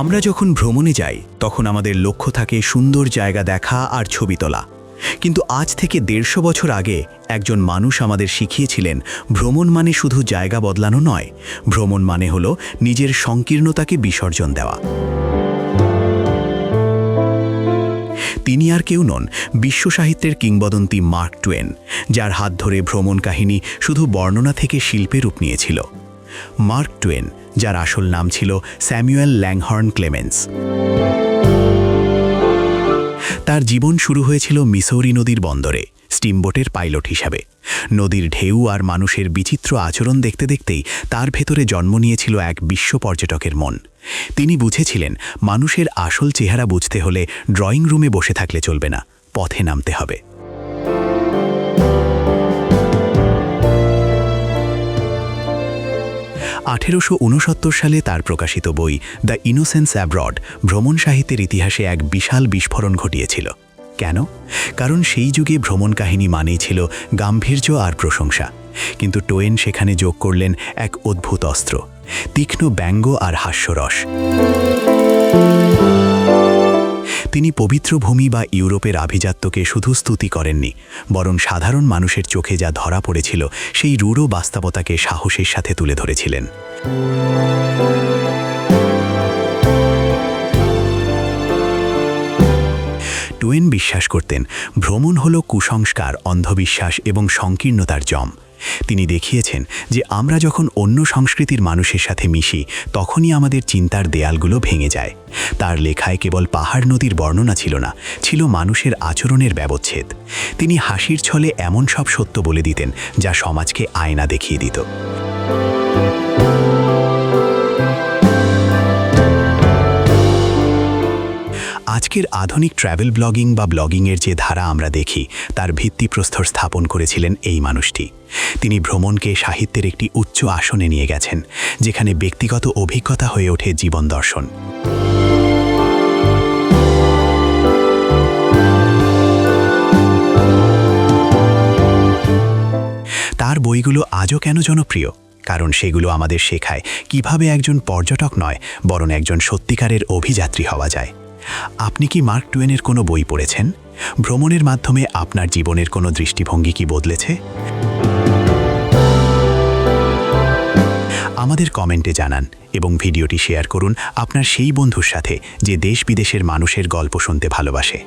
আমরা যখন ভ্রমণে যাই তখন আমাদের লক্ষ্য থাকে সুন্দর জায়গা দেখা আর ছবি তোলা। কিন্তু আজ থেকে ১৫০ বছর আগে একজন মানুষ আমাদের শিখিয়েছিলেন ভ্রমণ মানে শুধু জায়গা বদলানো নয়, ভ্রমণ মানে হলো নিজের সংকীর্ণতাকে বিসর্জন দেওয়া। তিনি আর কেউ নন, বিশ্বসাহিত্যের কিংবদন্তি মার্ক টুয়েন, যার হাত ধরে ভ্রমণ কাহিনী শুধু বর্ণনা থেকে শিল্পে রূপ নিয়েছিল। মার্ক টুয়েন, যার আসল নাম ছিল স্যামুয়েল ল্যাংহর্ন ক্লেমেন্স। তার জীবন শুরু হয়েছিল মিসৌরি নদীর বন্দরে স্টিমবোটের পাইলট হিসাবে। নদীর ঢেউ আর মানুষের বিচিত্র আচরণ দেখতে দেখতেই তার ভেতরে জন্ম নিয়েছিল এক বিশ্ব পর্যটকের মন। তিনি বুঝেছিলেন মানুষের আসল চেহারা বুঝতে হলে ড্রয়িং রুমে বসে থাকলে চলবে না, পথে নামতে হবে। ১৮৬৯ সালে তার প্রকাশিত বই দ্য ইনোসেন্স অ্যাব্রড ভ্রমণ সাহিত্যের ইতিহাসে এক বিশাল বিস্ফোরণ ঘটিয়েছিল। কেন? কারণ সেই যুগে ভ্রমণ কাহিনী মানেই ছিল গাম্ভীর্য আর প্রশংসা, কিন্তু টোয়েন সেখানে যোগ করলেন এক অদ্ভুত অস্ত্র, তীক্ষ্ণ ব্যঙ্গ আর হাস্যরস। তিনি পবিত্র ভূমি বা ইউরোপের আভিজাত্যকে শুধু স্তুতি করেননি, বরং সাধারণ মানুষের চোখে যা ধরা পড়েছিল সেই রূঢ় বাস্তবতাকে সাহসের সাথে তুলে ধরেছিলেন। টোয়েন বিশ্বাস করতেন ভ্রমণ হলো কুসংস্কার, অন্ধবিশ্বাস এবং সংকীর্ণতার জম। তিনি দেখিয়েছেন যে আমরা যখন অন্য সংস্কৃতির মানুষের সাথে মিশি তখনই আমাদের চিন্তার দেয়ালগুলো ভেঙে যায়। তার লেখায় কেবল পাহাড় নদীর বর্ণনা ছিল না, ছিল মানুষের আচরণের ব্যবচ্ছেদ। তিনি হাসির ছলে এমন সব সত্য বলে দিতেন যা সমাজকে আয়না দেখিয়ে দিত। আজকের আধুনিক ট্র্যাভেল ব্লগিং বা ব্লগিংয়ের যে ধারা আমরা দেখি তার ভিত্তিপ্রস্তর স্থাপন করেছিলেন এই মানুষটি। তিনি ভ্রমণকে সাহিত্যের একটি উচ্চ আসনে নিয়ে গেছেন, যেখানে ব্যক্তিগত অভিজ্ঞতা হয়ে ওঠে জীবন দর্শন। তার বইগুলো আজও কেন জনপ্রিয়? কারণ সেগুলো আমাদের শেখায় কিভাবে একজন পর্যটক নয় বরং একজন সত্যিকারের অভিযাত্রী হওয়া যায়। আপনি কি মার্ক টুয়েনের কোনো বই পড়েছেন? ভ্রমণের মাধ্যমে আপনার জীবনের কোনো দৃষ্টিভঙ্গি কি বদলেছে? আমাদের কমেন্টে জানান এবং ভিডিওটি শেয়ার করুন আপনার সেই বন্ধুর সাথে যে দেশ বিদেশের মানুষের গল্প শুনতে ভালোবাসে।